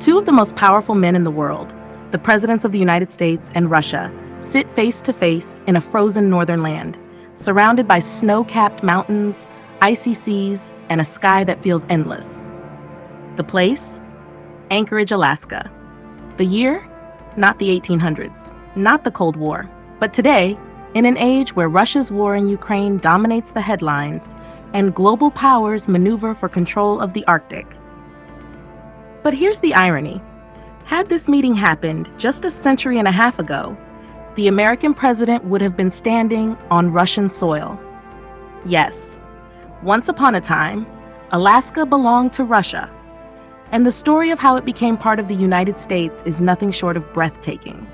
Two of the most powerful men in the world, the presidents of the United States and Russia, sit face to face in a frozen northern land, surrounded by snow-capped mountains, icy seas, and a sky that feels endless. The place? Anchorage, Alaska. The year? Not the 1800s, not the Cold War, but today, in an age where Russia's war in Ukraine dominates the headlines and global powers maneuver for control of the Arctic. But here's the irony. Had this meeting happened just a century and a half ago, the American president would have been standing on Russian soil. Yes, once upon a time, Alaska belonged to Russia, and the story of how it became part of the United States is nothing short of breathtaking.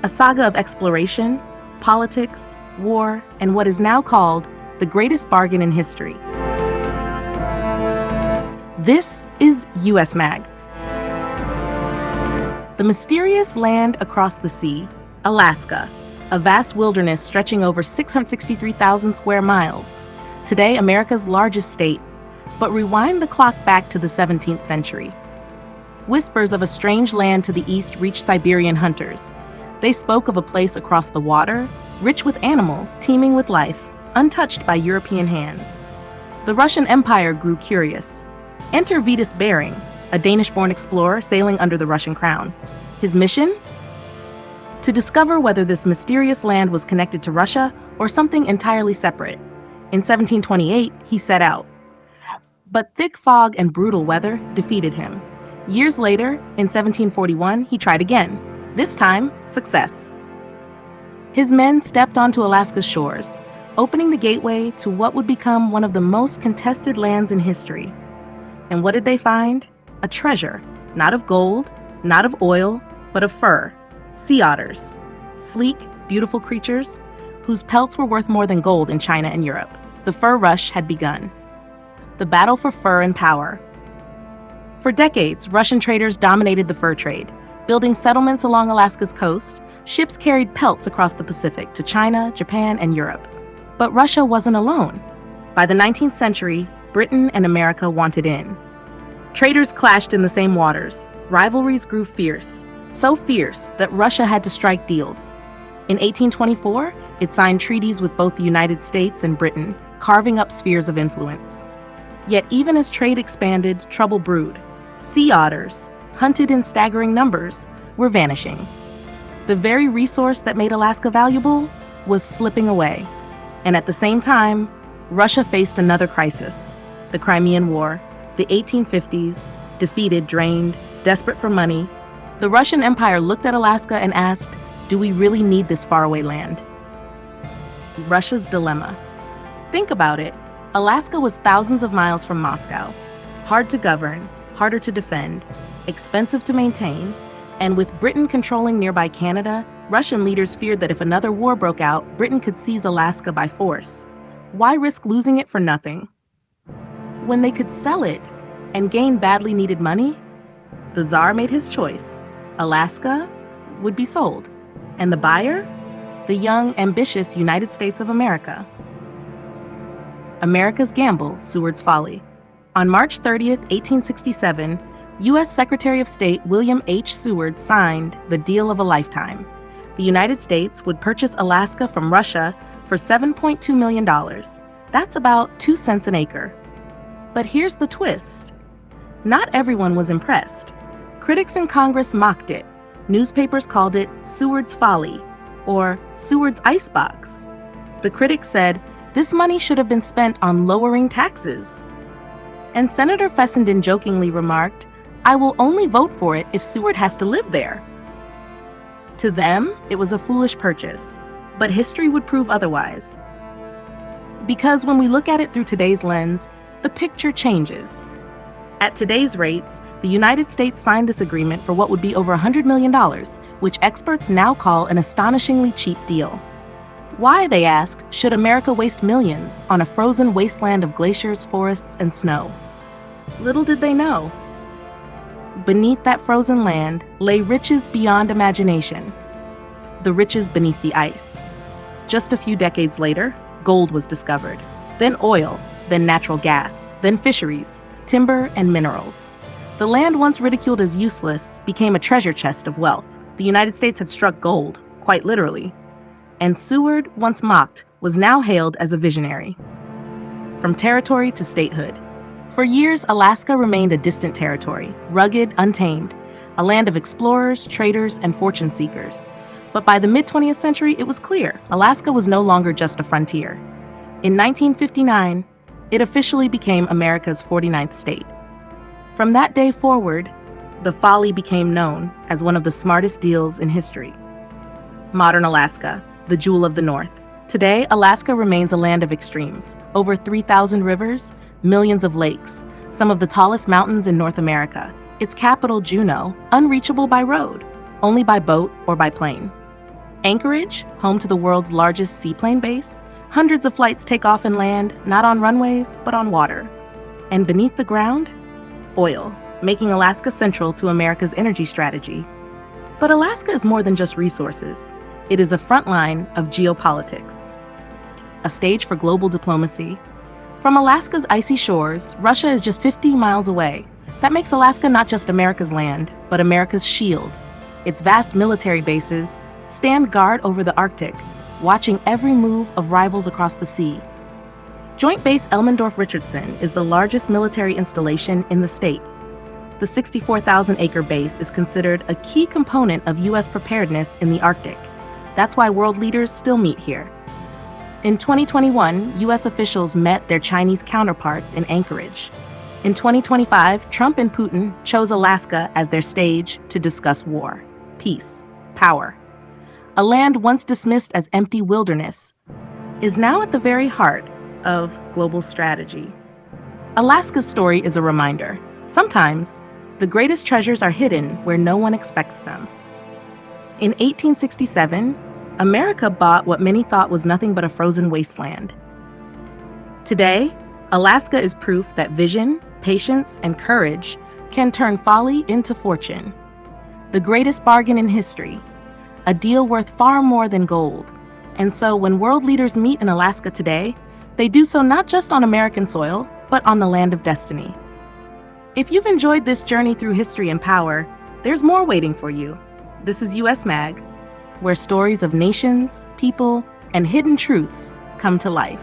A saga of exploration, politics, war, and what is now called the greatest bargain in history. This is USMag. The mysterious land across the sea, Alaska, a vast wilderness stretching over 663,000 square miles, today America's largest state, but rewind the clock back to the 17th century. Whispers of a strange land to the east reached Siberian hunters. They spoke of a place across the water, rich with animals, teeming with life, untouched by European hands. The Russian Empire grew curious. Enter Vitus Bering, a Danish-born explorer sailing under the Russian crown. His mission? To discover whether this mysterious land was connected to Russia or something entirely separate. In 1728, he set out. But thick fog and brutal weather defeated him. Years later, in 1741, he tried again. This time, success. His men stepped onto Alaska's shores, opening the gateway to what would become one of the most contested lands in history. And what did they find? A treasure, not of gold, not of oil, but of fur. Sea otters, sleek, beautiful creatures whose pelts were worth more than gold in China and Europe. The fur rush had begun. The battle for fur and power. For decades, Russian traders dominated the fur trade. Building settlements along Alaska's coast, ships carried pelts across the Pacific to China, Japan, and Europe. But Russia wasn't alone. By the 19th century, Britain and America wanted in. Traders clashed in the same waters. Rivalries grew fierce, so fierce that Russia had to strike deals. In 1824, it signed treaties with both the United States and Britain, carving up spheres of influence. Yet even as trade expanded, trouble brewed. Sea otters, hunted in staggering numbers, were vanishing. The very resource that made Alaska valuable was slipping away. And at the same time, Russia faced another crisis, the Crimean War. The 1850s, defeated, drained, desperate for money, the Russian Empire looked at Alaska and asked, do we really need this faraway land? Russia's dilemma. Think about it. Alaska was thousands of miles from Moscow. Hard to govern, harder to defend, expensive to maintain, and with Britain controlling nearby Canada, Russian leaders feared that if another war broke out, Britain could seize Alaska by force. Why risk losing it for nothing? When they could sell it and gain badly needed money, the Tsar made his choice. Alaska would be sold. And the buyer? The young, ambitious United States of America. America's gamble, Seward's folly. On March 30th, 1867, U.S. Secretary of State William H. Seward signed the deal of a lifetime. The United States would purchase Alaska from Russia for $7.2 million. That's about 2 cents an acre. But here's the twist. Not everyone was impressed. Critics in Congress mocked it. Newspapers called it Seward's folly, or Seward's icebox. The critics said, this money should have been spent on lowering taxes. And Senator Fessenden jokingly remarked, I will only vote for it if Seward has to live there. To them, it was a foolish purchase, but history would prove otherwise. Because when we look at it through today's lens, the picture changes. At today's rates, the United States signed this agreement for what would be over $100 million, which experts now call an astonishingly cheap deal. Why, they asked, should America waste millions on a frozen wasteland of glaciers, forests, and snow? Little did they know. Beneath that frozen land lay riches beyond imagination. The riches beneath the ice. Just a few decades later, gold was discovered, then oil, then natural gas, then fisheries, timber, and minerals. The land once ridiculed as useless became a treasure chest of wealth. The United States had struck gold, quite literally. And Seward, once mocked, was now hailed as a visionary. From territory to statehood. For years, Alaska remained a distant territory, rugged, untamed, a land of explorers, traders, and fortune seekers. But by the mid-20th century, it was clear Alaska was no longer just a frontier. In 1959, it officially became America's 49th state. From that day forward, the folly became known as one of the smartest deals in history. Modern Alaska, the jewel of the North. Today, Alaska remains a land of extremes. Over 3,000 rivers, millions of lakes, some of the tallest mountains in North America. Its capital, Juneau, unreachable by road, only by boat or by plane. Anchorage, home to the world's largest seaplane base, hundreds of flights take off and land, not on runways, but on water. And beneath the ground, oil, making Alaska central to America's energy strategy. But Alaska is more than just resources. It is a frontline of geopolitics, a stage for global diplomacy. From Alaska's icy shores, Russia is just 50 miles away. That makes Alaska not just America's land, but America's shield. Its vast military bases stand guard over the Arctic, watching every move of rivals across the sea. Joint Base Elmendorf-Richardson is the largest military installation in the state. The 64,000-acre base is considered a key component of U.S. preparedness in the Arctic. That's why world leaders still meet here. In 2021, U.S. officials met their Chinese counterparts in Anchorage. In 2025, Trump and Putin chose Alaska as their stage to discuss war, peace, power. A land once dismissed as empty wilderness is now at the very heart of global strategy. Alaska's story is a reminder. Sometimes, the greatest treasures are hidden where no one expects them. In 1867, America bought what many thought was nothing but a frozen wasteland. Today, Alaska is proof that vision, patience, and courage can turn folly into fortune. The greatest bargain in history, a deal worth far more than gold. And so when world leaders meet in Alaska today, they do so not just on American soil, but on the land of destiny. If you've enjoyed this journey through history and power, there's more waiting for you. This is USMag, where stories of nations, people, and hidden truths come to life.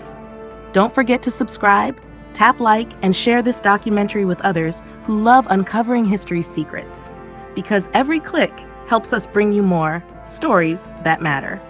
Don't forget to subscribe, tap like, and share this documentary with others who love uncovering history's secrets. Because every click helps us bring you more stories that matter.